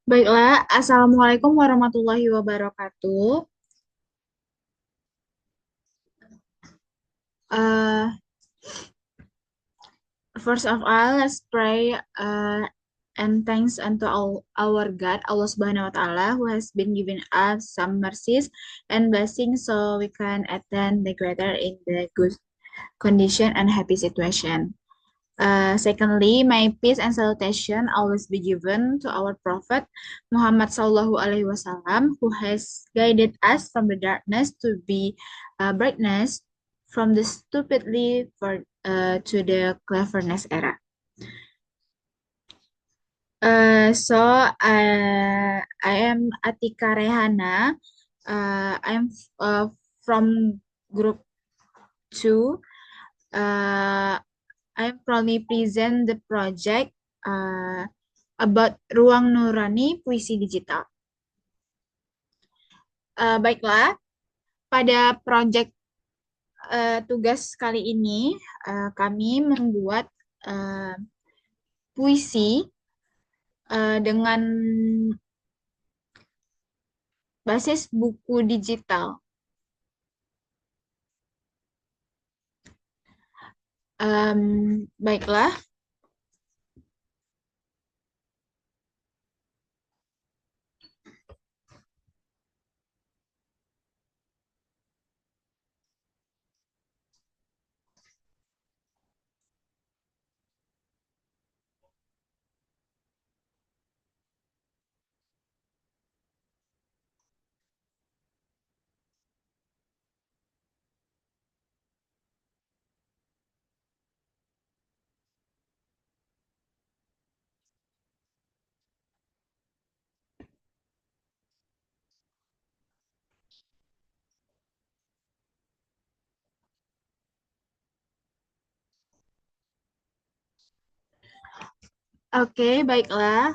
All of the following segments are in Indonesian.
Baiklah, Assalamualaikum warahmatullahi wabarakatuh. Uh, First of all, let's pray and thanks unto our God, Allah Subhanahu wa Ta'ala, who has been giving us some mercies and blessings so we can attend the greater in the good condition and happy situation. Secondly, may peace and salutation always be given to our Prophet Muhammad Sallallahu Alaihi Wasallam, who has guided us from the darkness to be brightness, from the stupidly to the cleverness era. I am Atika Rehana. I am from group 2. Uh, I proudly present the project uh, about Ruang Nurani Puisi Digital. Baiklah, pada project tugas kali ini kami membuat uh, puisi dengan basis buku digital. Baiklah, oke, baiklah.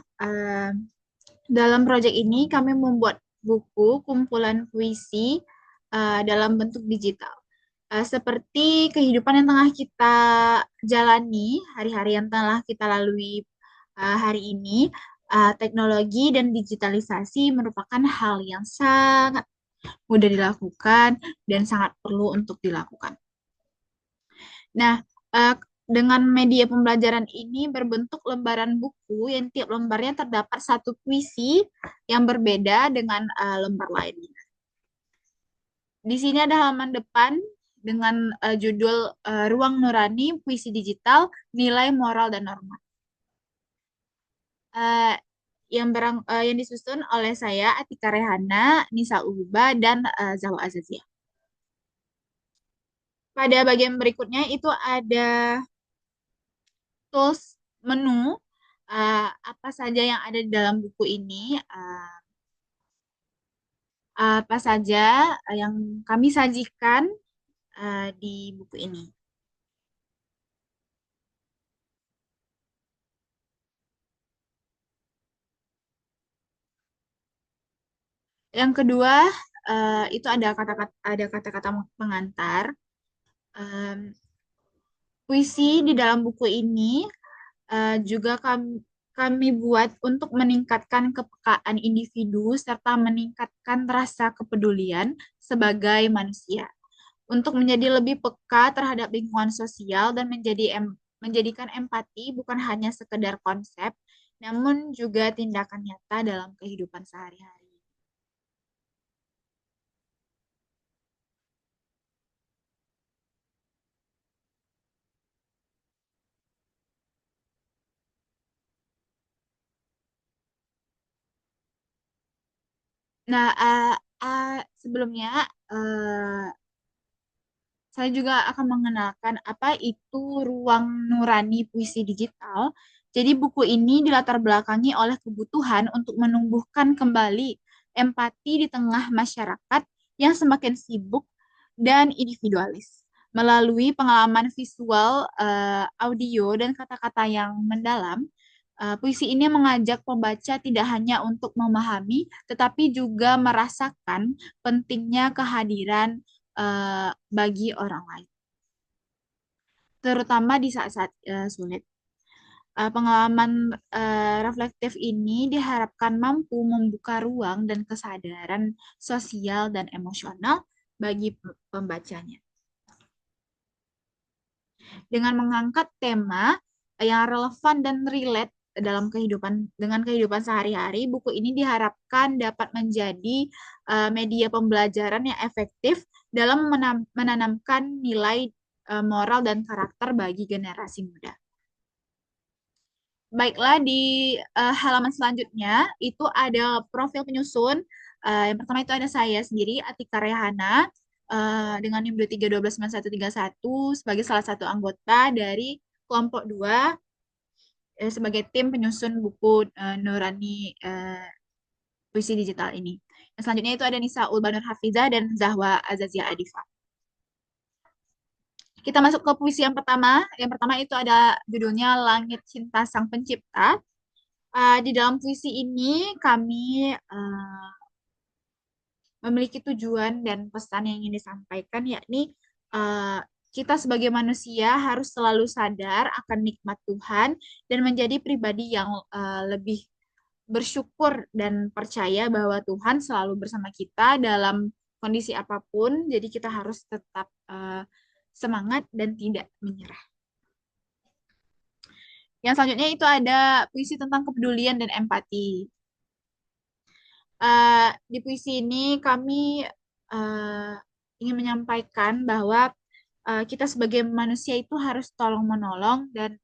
Dalam proyek ini kami membuat buku kumpulan puisi dalam bentuk digital. Seperti kehidupan yang tengah kita jalani, hari-hari yang telah kita lalui hari ini, teknologi dan digitalisasi merupakan hal yang sangat mudah dilakukan dan sangat perlu untuk dilakukan. Nah, eh, dengan media pembelajaran ini berbentuk lembaran buku yang tiap lembarnya terdapat satu puisi yang berbeda dengan lembar lainnya. Di sini ada halaman depan dengan judul Ruang Nurani Puisi Digital, Nilai Moral dan Norma. Eh, yang disusun oleh saya Atika Rehana, Nisa Uba dan Zahwa Azazia. Pada bagian berikutnya itu ada tools menu apa saja yang ada di dalam buku ini, apa saja yang kami sajikan di buku ini. Yang kedua itu ada kata-kata pengantar. Em, Puisi di dalam buku ini juga kami buat untuk meningkatkan kepekaan individu serta meningkatkan rasa kepedulian sebagai manusia, untuk menjadi lebih peka terhadap lingkungan sosial dan menjadikan empati bukan hanya sekedar konsep, namun juga tindakan nyata dalam kehidupan sehari-hari. Nah, sebelumnya uh, saya juga akan mengenalkan apa itu Ruang Nurani Puisi Digital. Jadi buku ini dilatar belakangi oleh kebutuhan untuk menumbuhkan kembali empati di tengah masyarakat yang semakin sibuk dan individualis. Melalui pengalaman visual, audio, dan kata-kata yang mendalam, puisi ini mengajak pembaca tidak hanya untuk memahami, tetapi juga merasakan pentingnya kehadiran bagi orang lain, terutama di saat-saat sulit. Pengalaman reflektif ini diharapkan mampu membuka ruang dan kesadaran sosial dan emosional bagi pembacanya. Dengan mengangkat tema yang relevan dan relate dalam kehidupan sehari-hari, buku ini diharapkan dapat menjadi media pembelajaran yang efektif dalam menanamkan nilai moral dan karakter bagi generasi muda. Baiklah, di halaman selanjutnya itu ada profil penyusun. Yang pertama itu ada saya sendiri, Atika Rehana, dengan NIM 23129131 sebagai salah satu anggota dari kelompok 2 sebagai tim penyusun buku Nurani Puisi Digital ini. Yang selanjutnya itu ada Nisa Ulbanur Hafizah dan Zahwa Azazia Adifa. Kita masuk ke puisi yang pertama. Yang pertama itu ada judulnya Langit Cinta Sang Pencipta. Di dalam puisi ini kami memiliki tujuan dan pesan yang ingin disampaikan, yakni uh, kita sebagai manusia harus selalu sadar akan nikmat Tuhan dan menjadi pribadi yang lebih bersyukur dan percaya bahwa Tuhan selalu bersama kita dalam kondisi apapun. Jadi kita harus tetap semangat dan tidak menyerah. Yang selanjutnya itu ada puisi tentang kepedulian dan empati. Di puisi ini kami uh, ingin menyampaikan bahwa kita sebagai manusia itu harus tolong-menolong dan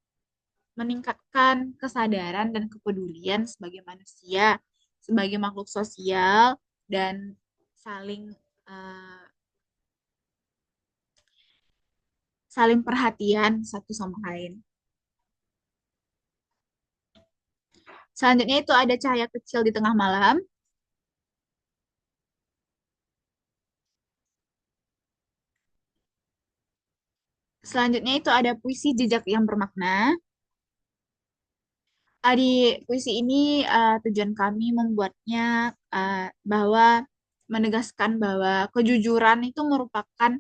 meningkatkan kesadaran dan kepedulian sebagai manusia, sebagai makhluk sosial, dan saling uh, saling perhatian satu sama lain. Selanjutnya itu ada cahaya kecil di tengah malam. Selanjutnya itu ada puisi jejak yang bermakna. Di puisi ini tujuan kami membuatnya bahwa menegaskan bahwa kejujuran itu merupakan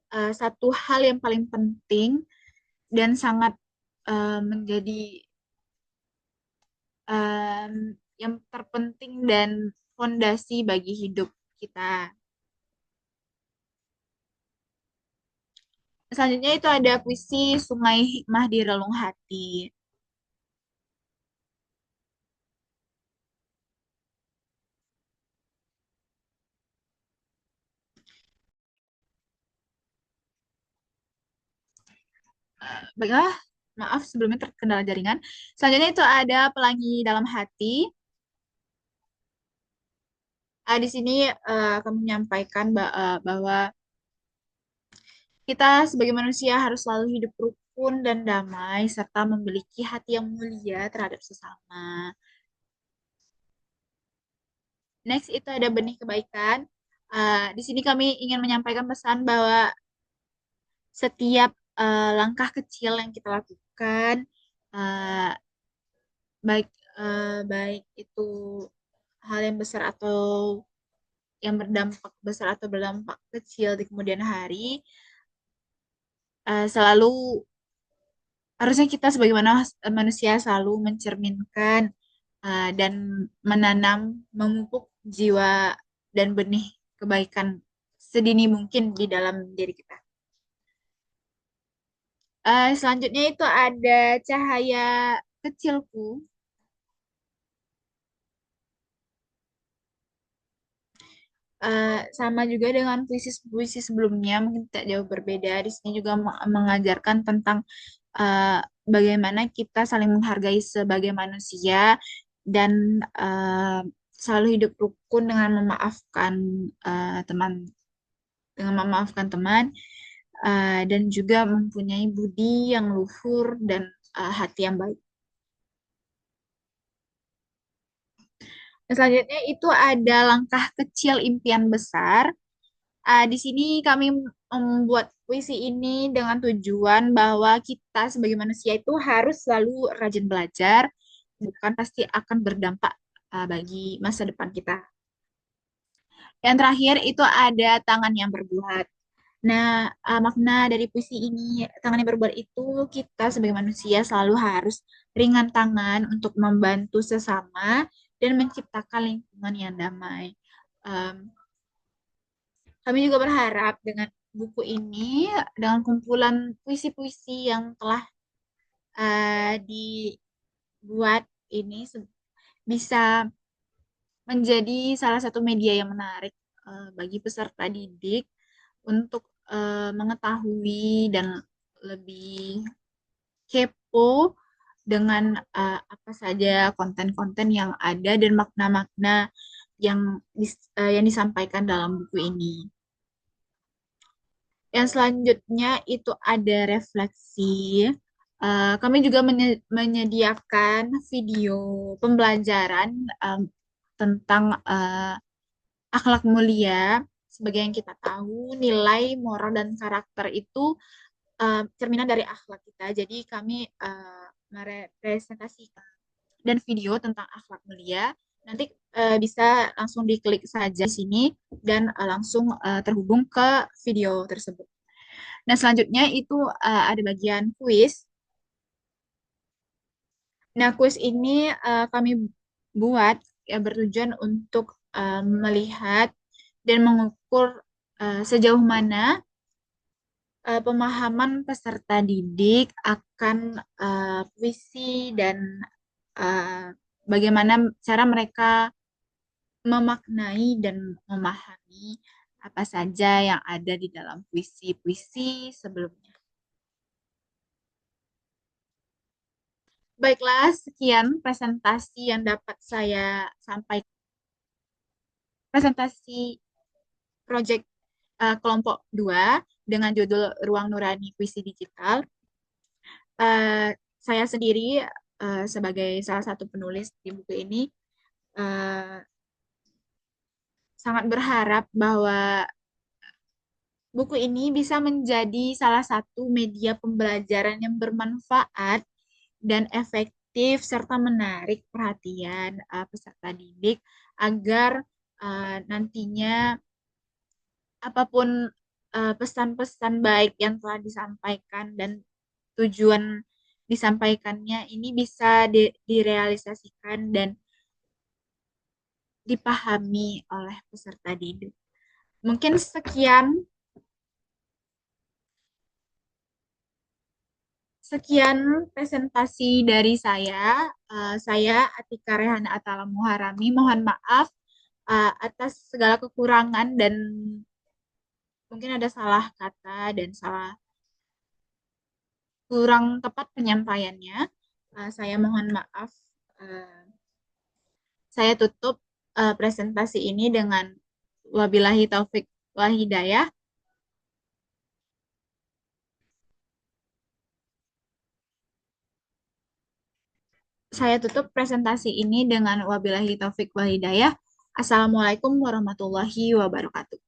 satu hal yang paling penting dan sangat menjadi em, yang terpenting dan fondasi bagi hidup kita. Selanjutnya itu ada puisi Sungai Hikmah di Relung Hati. Baiklah, maaf sebelumnya terkendala jaringan. Selanjutnya itu ada Pelangi Dalam Hati. Di sini kami menyampaikan bahwa kita sebagai manusia harus selalu hidup rukun dan damai serta memiliki hati yang mulia terhadap sesama. Next itu ada Benih Kebaikan. Di sini kami ingin menyampaikan pesan bahwa setiap langkah kecil yang kita lakukan, uh, baik baik itu hal yang besar atau yang berdampak besar atau berdampak kecil di kemudian hari, selalu harusnya kita sebagaimana manusia selalu mencerminkan dan menanam, memupuk jiwa dan benih kebaikan sedini mungkin di dalam diri kita. Selanjutnya itu ada cahaya kecilku. Sama juga dengan puisi-puisi sebelumnya, mungkin tidak jauh berbeda. Di sini juga mengajarkan tentang uh, bagaimana kita saling menghargai sebagai manusia dan selalu hidup rukun teman, dengan memaafkan teman dan juga mempunyai budi yang luhur dan hati yang baik. Selanjutnya itu ada langkah kecil impian besar. Di sini kami membuat puisi ini dengan tujuan bahwa kita sebagai manusia itu harus selalu rajin belajar, bukan pasti akan berdampak bagi masa depan kita. Yang terakhir itu ada tangan yang berbuat. Nah, makna dari puisi ini, tangan yang berbuat itu, kita sebagai manusia selalu harus ringan tangan untuk membantu sesama dan menciptakan lingkungan yang damai. Em, Kami juga berharap dengan buku ini, dengan kumpulan puisi-puisi yang telah dibuat ini, bisa menjadi salah satu media yang menarik bagi peserta didik untuk mengetahui dan lebih kepo dengan apa saja konten-konten yang ada dan makna-makna yang disampaikan dalam buku ini. Yang selanjutnya itu ada refleksi. Kami juga menyediakan video pembelajaran tentang akhlak mulia. Sebagai yang kita tahu, nilai, moral, dan karakter itu cerminan dari akhlak kita. Jadi kami merepresentasikan dan video tentang akhlak mulia. Nanti bisa langsung diklik saja di sini dan langsung terhubung ke video tersebut. Nah, selanjutnya itu ada bagian kuis. Nah, kuis ini kami buat ya bertujuan untuk melihat dan mengukur sejauh mana pemahaman peserta didik akan puisi dan uh, bagaimana cara mereka memaknai dan memahami apa saja yang ada di dalam puisi-puisi sebelumnya. Baiklah, sekian presentasi yang dapat saya sampaikan. Presentasi proyek kelompok 2 dengan judul Ruang Nurani Puisi Digital. Saya sendiri sebagai salah satu penulis di buku ini eh, sangat berharap bahwa buku ini bisa menjadi salah satu media pembelajaran yang bermanfaat dan efektif serta menarik perhatian peserta didik agar nantinya apapun pesan-pesan baik yang telah disampaikan dan tujuan disampaikannya ini bisa direalisasikan dan dipahami oleh peserta didik. Mungkin sekian presentasi dari saya. Saya Atika Rehana Atala Muharami. Mohon maaf atas segala kekurangan dan mungkin ada salah kata dan salah kurang tepat penyampaiannya. Saya mohon maaf. Uh, saya tutup presentasi ini dengan wabillahi taufik wal hidayah. Saya tutup presentasi ini dengan wabillahi taufik wal hidayah. Assalamualaikum warahmatullahi wabarakatuh.